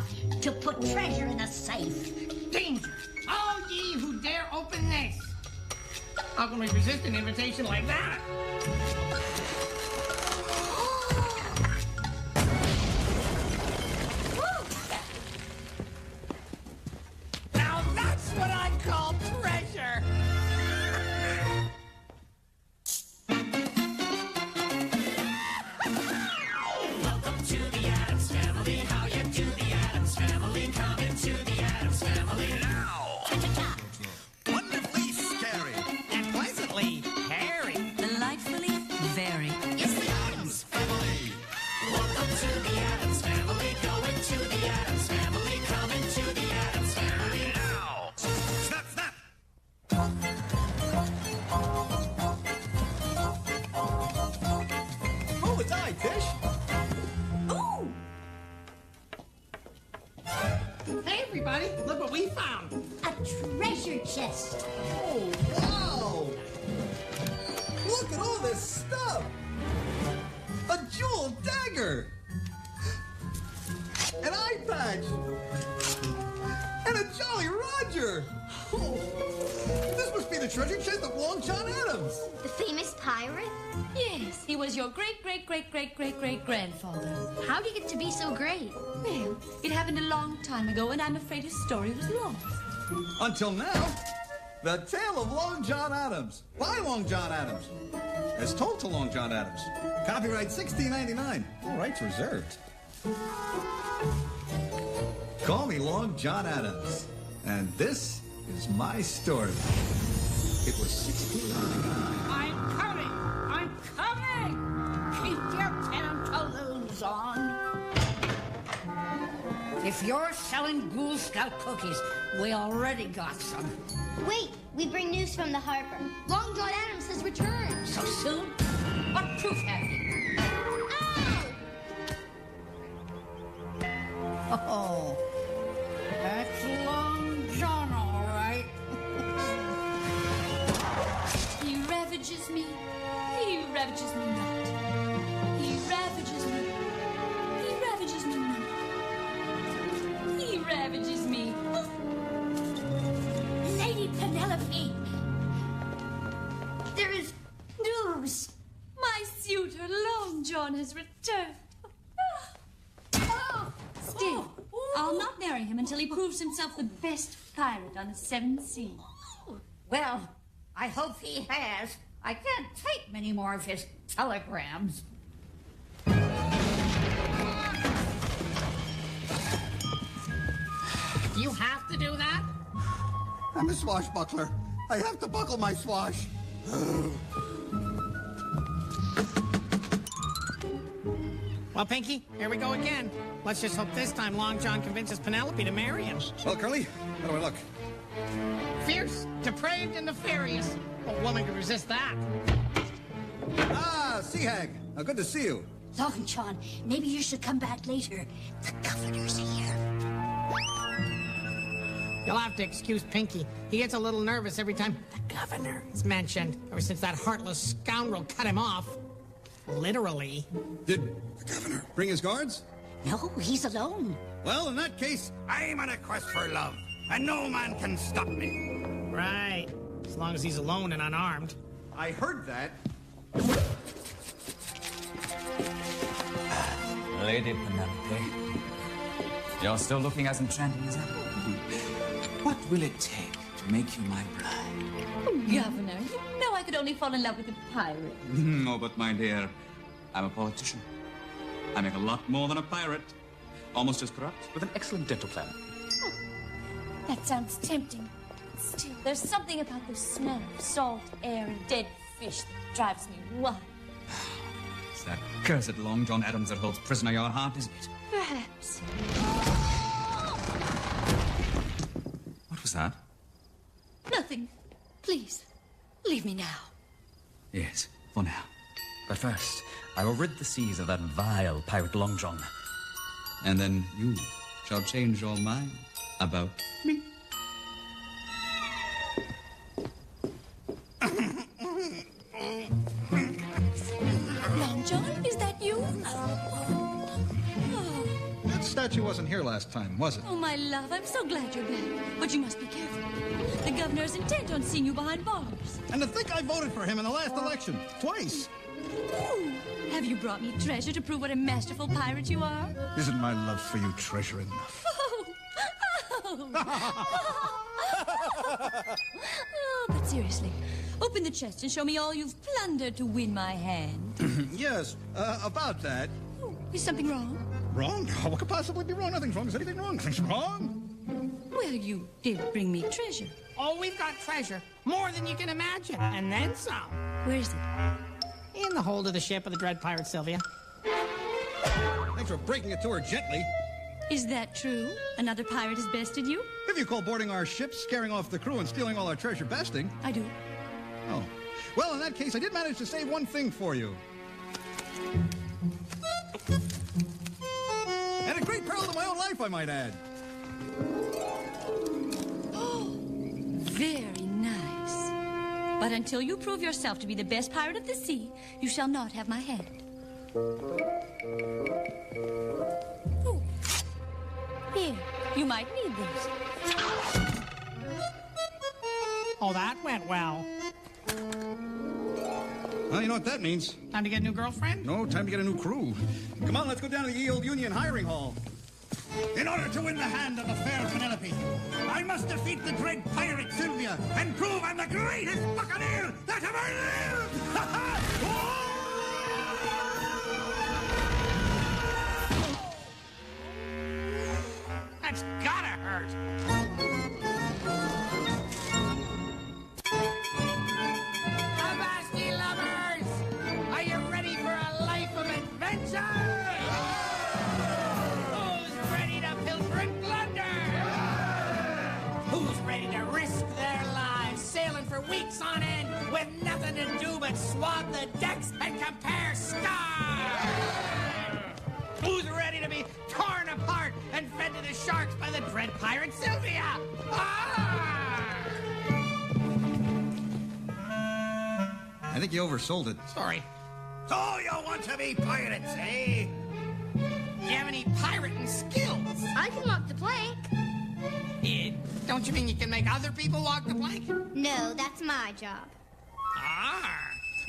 enough to put treasure in a safe. Danger! All ye who dare open this! How can we resist an invitation like that? Now that's what I call treasure! Welcome to the Addams Family. How you do, the Addams Family? Come into the Addams Family now! Wonderfully scary. And pleasantly hairy. Delightfully very. It's the Addams Family. Welcome to the Addams Family. Go into the Addams Family. Come into the Addams Family now. Snap, snap. Oh, it's I, Fish. Ooh! Hey, everybody, look what we found. A treasure chest. Oh, wow. Look at all this stuff. A jeweled dagger. An eye patch. And a Jolly Roger. Oh, this must be the treasure chest of Long John Adams. The famous pirate? Yes, he was your great-great-great-great-great-great-grandfather. How'd he get to be so great? Well, it happened a long time ago, and I'm afraid his story was lost. Until now, the tale of Long John Adams by Long John Adams, as told to Long John Adams. Copyright 1699. All rights reserved. Call me Long John Adams, and this is my story. It was 1699. I'm coming. I'm coming. Keep your pantaloons on. If you're selling Ghoul Scout cookies, we already got some. Wait, we bring news from the harbor. Long John Adams has returned. So soon? What proof have you? Ow! Oh, that's Long John, all right. He ravages me. He ravages me not. He ravages me. He ravages me not. He ravages me. Lady Penelope! There is news! My suitor, Long John, has returned. Still, I'll not marry him until he proves himself the best pirate on the seven seas. Well, I hope he has. I can't take many more of his telegrams. You have to do that? I'm a swashbuckler. I have to buckle my swash. Well, Pinky, here we go again. Let's just hope this time Long John convinces Penelope to marry him. Well, Curly, how do I look? Fierce, depraved, and nefarious. What woman could resist that? Ah, Sea Hag. Good to see you. Long John, maybe you should come back later. The governor's here. You'll have to excuse Pinky. He gets a little nervous every time the governor is mentioned, ever since that heartless scoundrel cut him off. Literally. Did the governor bring his guards? No, he's alone. Well, in that case, I'm on a quest for love, and no man can stop me. Right. As long as he's alone and unarmed. I heard that. Lady Penelope, you're still looking as enchanting as ever. What will it take to make you my bride? Governor, you know I could only fall in love with a pirate. No, but my dear, I'm a politician. I make a lot more than a pirate. Almost as corrupt, with an excellent dental plan. That sounds tempting. Still, there's something about the smell of salt air and dead fish that drives me wild. It's that cursed Long John Adams that holds prisoner your heart, isn't it? Perhaps. What was that? Nothing. Please, leave me now. Yes, for now. But first, I will rid the seas of that vile pirate Long John. And then you shall change your mind about me. Long John, is that you? That statue wasn't here last time, was it? Oh, my love, I'm so glad you're back. But you must be careful. The governor's intent on seeing you behind bars. And to think I voted for him in the last election. Twice. Ooh, have you brought me treasure to prove what a masterful pirate you are? Isn't my love for you treasure enough? Oh, but seriously, open the chest and show me all you've plundered to win my hand. Yes, about that. Oh, is something wrong? Wrong? What could possibly be wrong? Nothing's wrong. Is anything wrong? Nothing's wrong. Well, you did bring me treasure. Oh, we've got treasure. More than you can imagine. And then some. Where is it? In the hold of the ship of the dread pirate Sylvia. Thanks for breaking it to her gently. Is that true? Another pirate has bested you? If you call boarding our ship, scaring off the crew, and stealing all our treasure besting. I do. Oh. Well, in that case, I did manage to save one thing for you. At a great peril to my own life, I might add. Oh, very nice. But until you prove yourself to be the best pirate of the sea, you shall not have my hand. Oh. Here, you might need this. Oh, that went well. Well, you know what that means. Time to get a new girlfriend? No, time to get a new crew. Come on, let's go down to the Yield Union hiring hall. In order to win the hand of the fair Penelope, I must defeat the dread pirate Sylvia and prove I'm the greatest buccaneer that ever lived! That's gotta hurt. Avasti lovers! Are you ready for a life of adventure? Who's ready to pilfer and plunder? Who's ready to risk their lives sailing for weeks on end with nothing to do but swab the decks and compare scars? Who's ready to be torn apart and fed to the sharks by the dread pirate Sylvia? I think you oversold it. Sorry. So you want to be pirates, eh? Do you have any pirating skills? I can walk the plank. Don't you mean you can make other people walk the plank? No, that's my job.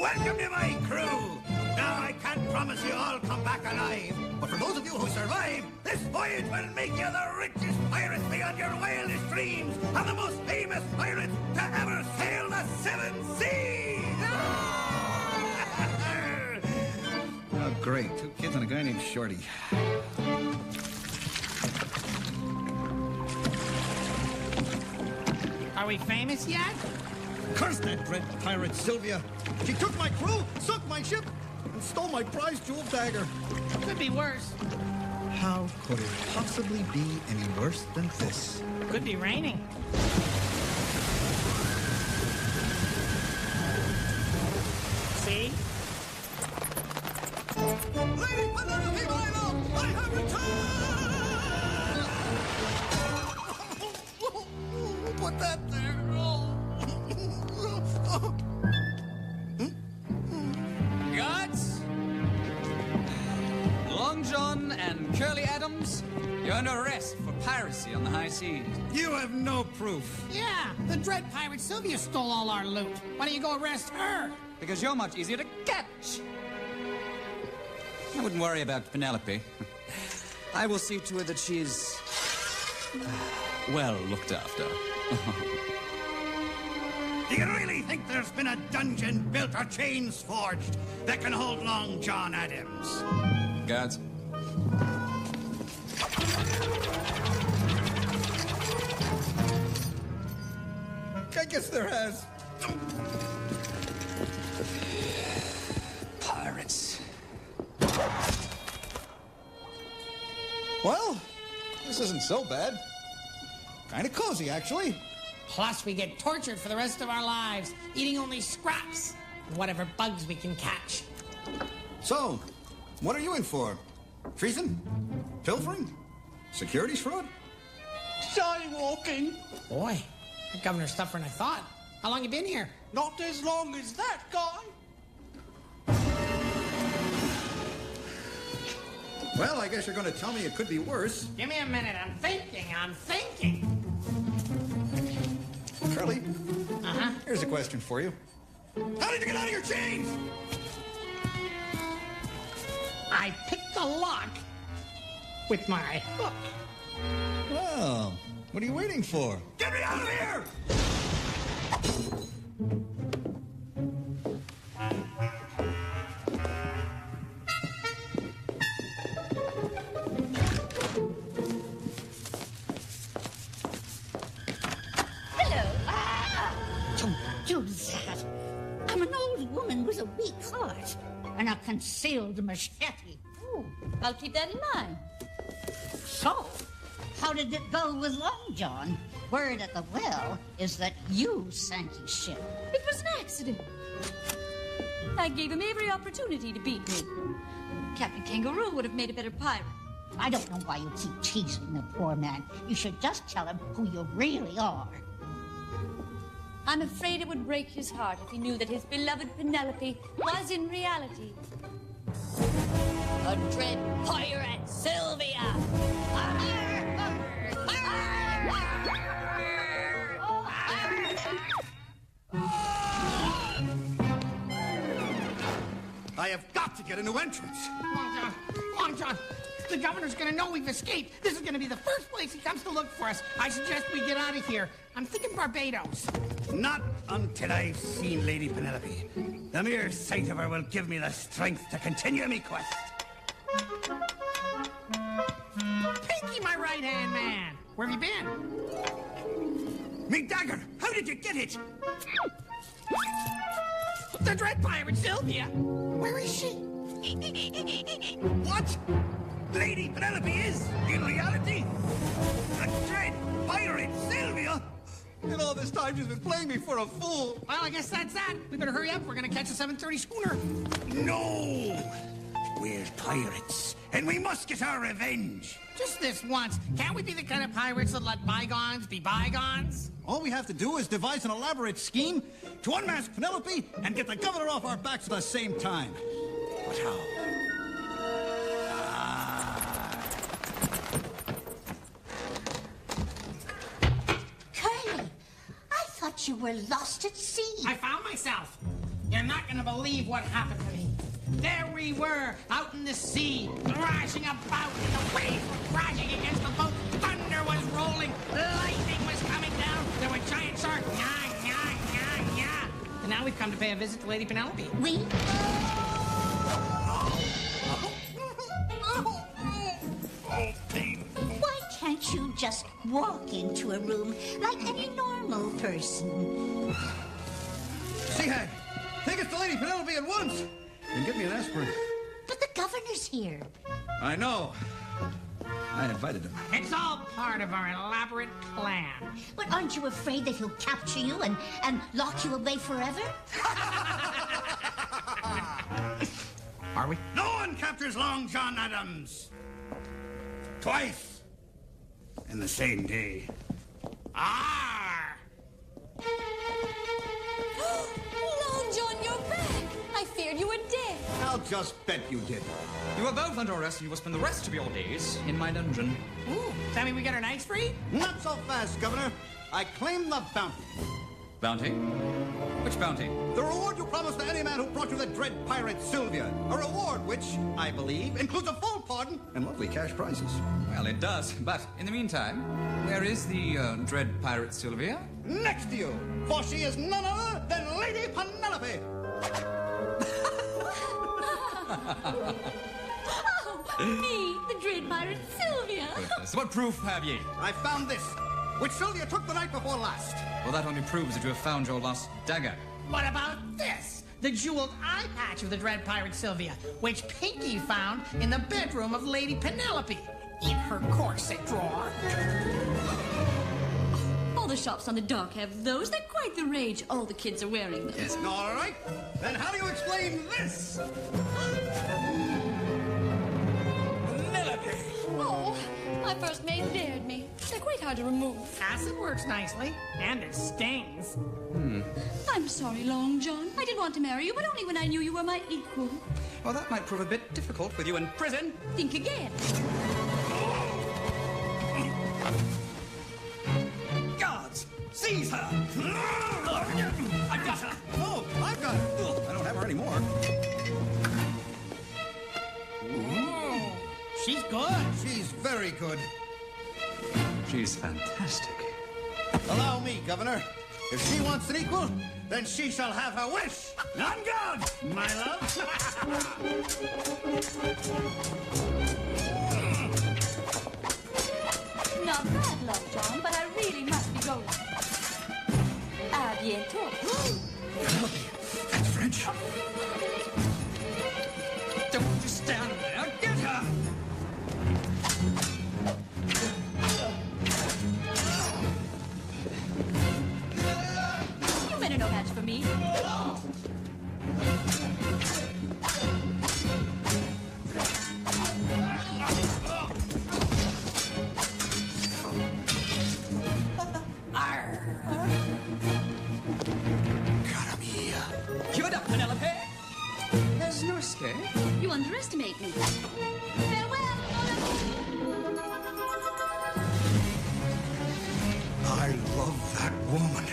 Welcome to my crew! Now, I can't promise you all come back alive, but for those of you who survive, this voyage will make you the richest pirates beyond your wildest dreams, and the most famous pirates to ever sail the seven seas! Oh, great. 2 kids and a guy named Shorty. Are we famous yet? Curse that dread pirate Sylvia. She took my crew, sunk my ship, and stole my prize jewel dagger. Could be worse. How could it possibly be any worse than this? Could be raining. See? Lady Penelope Milo, I have returned! Put that there. Guards? Long John and Curly Addams, you're under arrest for piracy on the high seas. You have no proof. Yeah, the dread pirate Sylvia stole all our loot. Why don't you go arrest her? Because you're much easier to catch. I wouldn't worry about Penelope. I will see to her that she's well looked after. Do you really think there's been a dungeon built or chains forged that can hold Long John Adams? Guards. I guess there has. Pirates. Well, this isn't so bad. Kind of cozy, actually. Plus, we get tortured for the rest of our lives, eating only scraps and whatever bugs we can catch. So, what are you in for? Treason? Pilfering? Securities fraud? Skywalking. Boy, the governor's tougher than I thought. How long you been here? Not as long as that guy. Well, I guess you're going to tell me it could be worse. Give me a minute. I'm thinking. Curly, Uh-huh. here's a question for you. How did you get out of your chains? I picked the lock with my hook. Well, what are you waiting for? Get me out of here! Don't do that. I'm an old woman with a weak heart and a concealed machete. Ooh, I'll keep that in mind. So, how did it go with Long John? Word at the well is that you sank his ship. It was an accident. I gave him every opportunity to beat me. Captain Kangaroo would have made a better pirate. I don't know why you keep teasing the poor man. You should just tell him who you really are. I'm afraid it would break his heart if he knew that his beloved Penelope was in reality a dread pirate, Sylvia! I have got to get a new entrance. Long John, the governor's gonna know we've escaped. This is gonna be the first place he comes to look for us. I suggest we get out of here. I'm thinking Barbados. Not until I've seen Lady Penelope. The mere sight of her will give me the strength to continue my quest. Pinky, my right-hand man. Where have you been? Me dagger! How did you get it? The dread pirate, Sylvia. Where is she? What? Lady Penelope is, in reality, the dread pirate Sylvia? And all this time she's been playing me for a fool. Well, I guess that's that. We better hurry up. We're gonna catch a 7:30 schooner. No! We're pirates, and we must get our revenge. Just this once. Can't we be the kind of pirates that let bygones be bygones? All we have to do is devise an elaborate scheme to unmask Penelope and get the governor off our backs at the same time. But how? Curly, I thought you were lost at sea. I found myself. You're not gonna believe what happened to me. There we were, out in the sea, thrashing about, and the waves were crashing against the boat. Thunder was rolling, lightning was coming down. There were giant sharks, and now we've come to pay a visit to Lady Penelope. We? Why can't you just walk into a room like any normal person? Seahag, take us to Lady Penelope at once. And get me an aspirin. But the governor's here. I know. I invited him. It's all part of our elaborate plan. But aren't you afraid that he'll capture you and lock you away forever? Are we? No one captures Long John Addams. Twice. In the same day. Arr! Long John, you're back! I feared you were dead. I'll just bet you did. You are both under arrest, and you will spend the rest of your days in my dungeon. Ooh, does that mean we get our nights free? Not so fast, Governor. I claim the bounty. Bounty? Which bounty? The reward you promised to any man who brought you the dread pirate Sylvia. A reward which, I believe, includes a full pardon and lovely cash prizes. Well, it does, but in the meantime, where is the dread pirate Sylvia? Next to you, for she is none other than Lady Penelope. Me, the dread pirate Sylvia. Goodness, what proof have ye? I found this, which Sylvia took the night before last. Well, that only proves that you have found your lost dagger. What about this? The jeweled eye patch of the dread pirate Sylvia, which Pinky found in the bedroom of Lady Penelope, in her corset drawer. All the shops on the dock have those. They're quite the rage. All the kids are wearing them. Yes. All right. Then how do you explain this? Oh, my first maid dared me. They're quite quite hard to remove. Acid works nicely, and it stings. I'm sorry, Long John. I did want to marry you, but only when I knew you were my equal. Well, that might prove a bit difficult with you in prison. Think again. Guards, seize her! I've got her! No, I've got her. Ugh, I don't have her anymore. She's good. She's very good. She's fantastic. Allow me, Governor. If she wants an equal, then she shall have her wish. On guard, my love. Not bad, Long John, but I really must be going. À bientôt. That's French. Don't just stand there. Get her! You men are no match for me. Give it up, Penelope. There's no escape. You underestimate me. Farewell. I love that woman.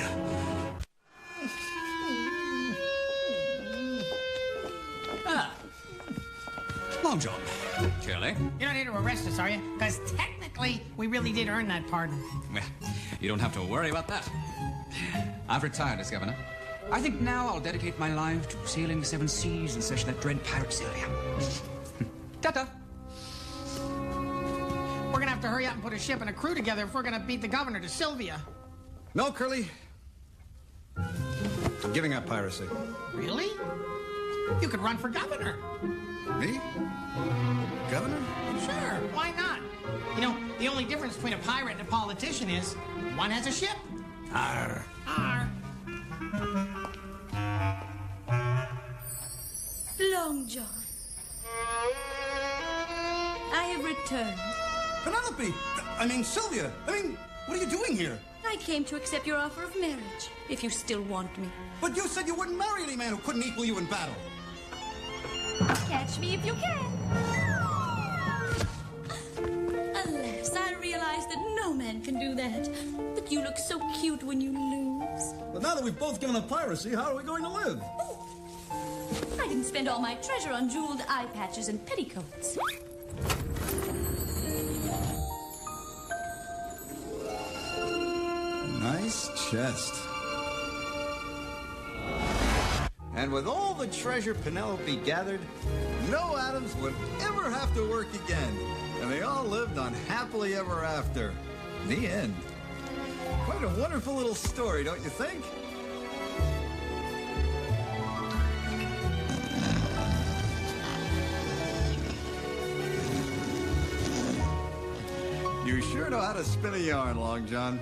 Long John. Shirley? You're not here to arrest us, are you? Because technically, we really did earn that pardon. Well, you don't have to worry about that. I've retired as governor. I think now I'll dedicate my life to sailing the seven seas in search of that dread pirate Sylvia. Ta-ta. We're gonna have to hurry up and put a ship and a crew together if we're gonna beat the governor to Sylvia. No, Curly. I'm giving up piracy. Really? You could run for governor. Me? Governor? Sure, why not? You know, the only difference between a pirate and a politician is one has a ship. Arr. Arr. Long John. I have returned. Penelope! I mean, Sylvia! What are you doing here? I came to accept your offer of marriage, if you still want me. But you said you wouldn't marry any man who couldn't equal you in battle. Catch me if you can. Alas, I realize that no man can do that. But you look so cute when you lose. But now that we've both given up piracy, how are we going to live? I didn't spend all my treasure on jeweled eye patches and petticoats. Nice chest. And with all the treasure Penelope gathered, no Addams would ever have to work again. And they all lived on happily ever after. The end. Quite a wonderful little story, don't you think? You sure know how to spin a yarn, Long John.